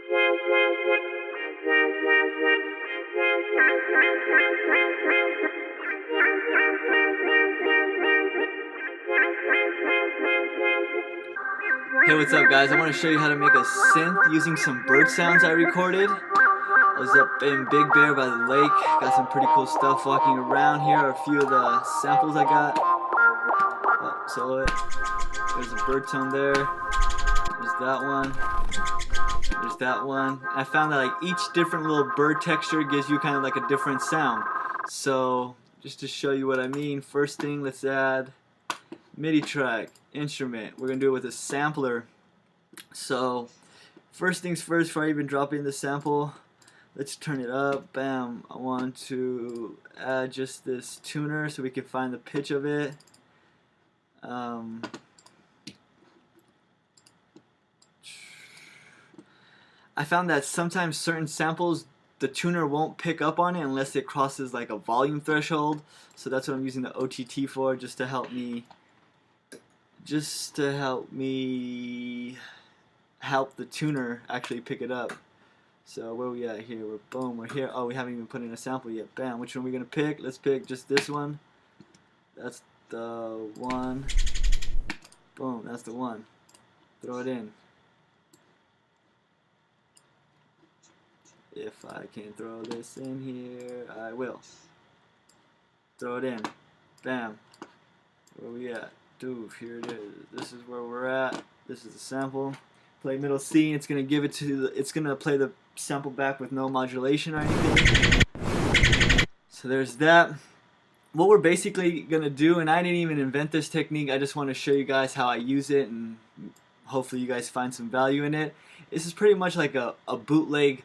Hey, what's up guys? I want to show you how to make a synth using some bird sounds I recorded. I was up in Big Bear by the lake, got some pretty cool stuff walking around. Here are a few of the samples I got. Oh, solo it. There's a bird tone there. There's that one. There's that one. I found that like each different little bird texture gives you kind of like a different sound. So just to show you what I mean, first thing, let's add MIDI track, instrument. We're gonna do it with a sampler. So first things first, before I even drop in the sample, let's turn it up. Bam. I want to add just this tuner so we can find the pitch of it. I found that sometimes certain samples the tuner won't pick up on it unless it crosses like a volume threshold. So that's what I'm using the OTT for, just to help me help the tuner actually pick it up. So where we at here? We're here. Oh, we haven't even put in a sample yet. Bam. Which one are we gonna pick? Let's pick just this one. That's the one. Boom. That's the one. Throw it in. If I can throw this in here, I will. Throw it in. Bam. Where we at? Dude, here it is. This is where we're at. This is the sample. Play middle C. It's gonna give it to. It's gonna play the sample back with no modulation or anything. So there's that. What we're basically gonna do, and I didn't even invent this technique. I just want to show you guys how I use it, and hopefully you guys find some value in it. This is pretty much like a bootleg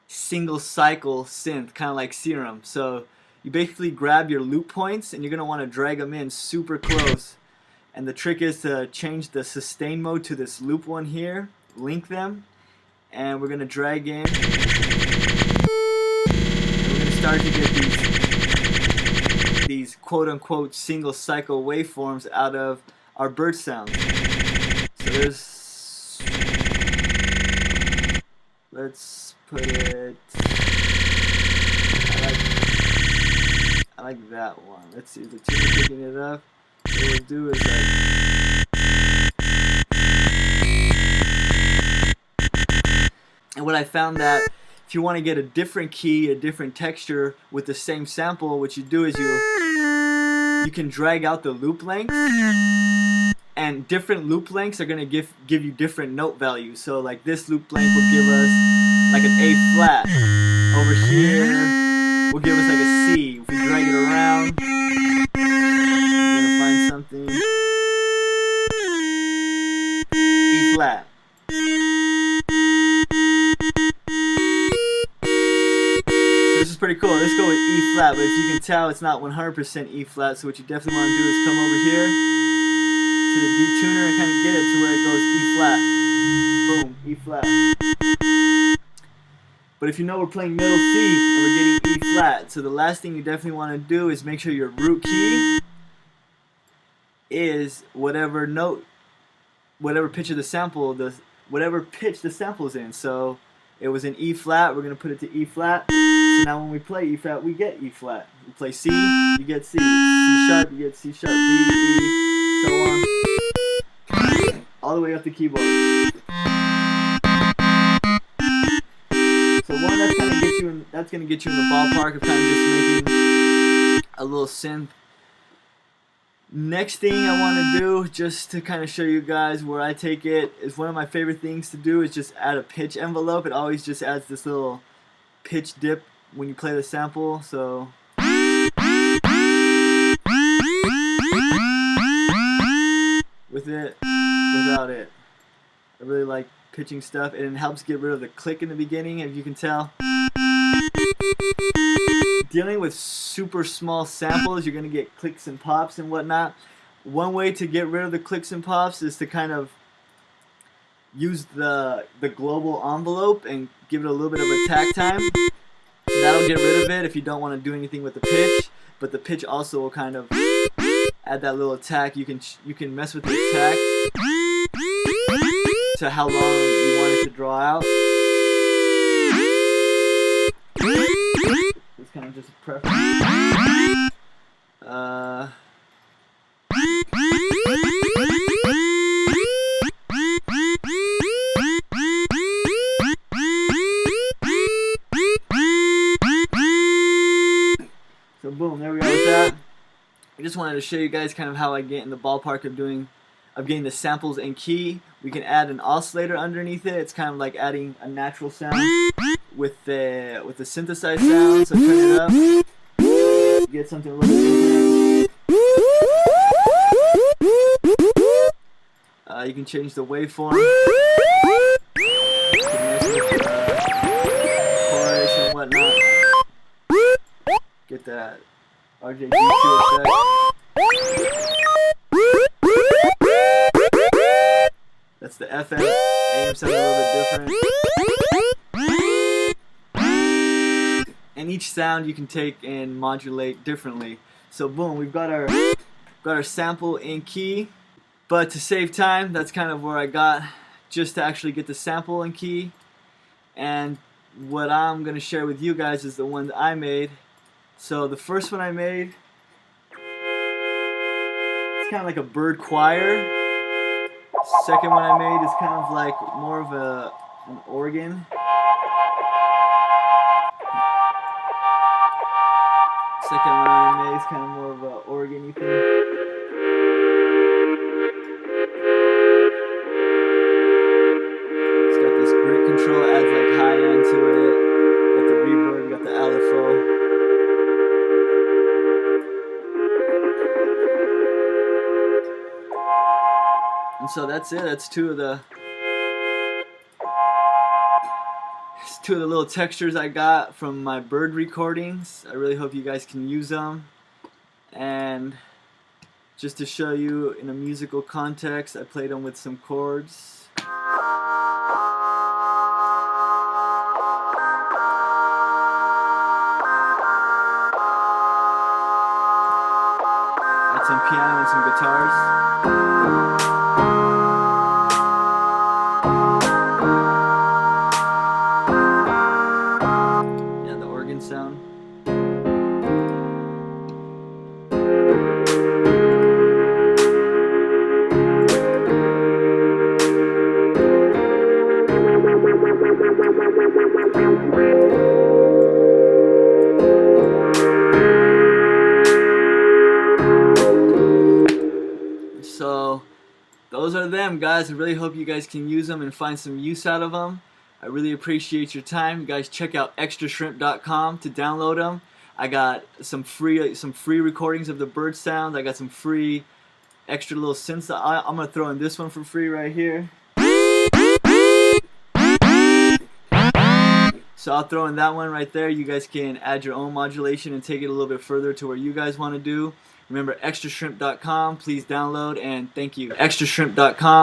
single cycle synth, kind of like Serum. So you basically grab your loop points and you're gonna want to drag them in super close. And the trick is to change the sustain mode to this loop one here, link them, and we're going to drag in. And we're going to start to get these quote-unquote single cycle waveforms out of our bird sound. So there's, let's put it, I like that one. Let's see, the tuner picking it up. What we'll do is and what I found that if you want to get a different key, a different texture with the same sample, what you do is you can drag out the loop length, and different loop lengths are going to give you different note values. So like this loop length will give us like an A flat. Over here will give us like a C. If we drag it around, something E flat. So this is pretty cool. Let's go with E flat, but if you can tell, it's not 100% E flat. So what you definitely want to do is come over here to the D tuner and kind of get it to where it goes E flat. Boom, E flat. But if you know we're playing middle C and we're getting E flat, so the last thing you definitely want to do is make sure your root key is whatever note, whatever pitch of the sample, whatever pitch the sample's in. So it was in E flat, we're gonna put it to E flat. So now when we play E flat, we get E flat. We play C, you get C. C sharp, you get C sharp. D, E, so on, all the way up the keyboard. So one, that's gonna get you in the ballpark of kind of just making a little synth. Next thing I want to do, just to kind of show you guys where I take it, is one of my favorite things to do is just add a pitch envelope. It always just adds this little pitch dip when you play the sample. So with it, without it, I really like pitching stuff, and it helps get rid of the click in the beginning, if you can tell. Dealing with super small samples, you're going to get clicks and pops and whatnot. One way to get rid of the clicks and pops is to kind of use the global envelope and give it a little bit of attack time. That'll get rid of it if you don't want to do anything with the pitch, but the pitch also will kind of add that little attack. You can mess with the attack to how long you want it to draw out. just a preference. So boom, there we go with that. I just wanted to show you guys kind of how I get in the ballpark of getting the samples in key. We can add an oscillator underneath it. It's kind of like adding a natural sound with the synthesized sound. So turn it up, get something a little bit different. You can change the waveform. You can mess with chorus and whatnot. Get that RJG2 effect. That's the FM. AM sounds a little bit different. And each sound you can take and modulate differently. So boom, we've got our sample in key. But to save time, that's kind of where I got just to actually get the sample in key. And what I'm going to share with you guys is the one that I made. So the first one I made, it's kind of like a bird choir. Second one I made is kind of like more of an organ. Second one I made is kind of more of an organ-y thing. It's got this grit control, adds like high end to it. Got the reverb, got the LFO. And so that's it. That's two of the little textures I got from my bird recordings. I really hope you guys can use them. And just to show you in a musical context, I played them with some chords. Got some piano and some guitars. Sound. So those are them, guys. I really hope you guys can use them and find some use out of them. I really appreciate your time. You guys check out extrashrimp.com to download them. I got some free recordings of the bird sounds. I got some free extra little synths. I'm gonna throw in this one for free right here. So I'll throw in that one right there. You guys can add your own modulation and take it a little bit further to where you guys want to do. Remember, extrashrimp.com. Please download and thank you. extrashrimp.com.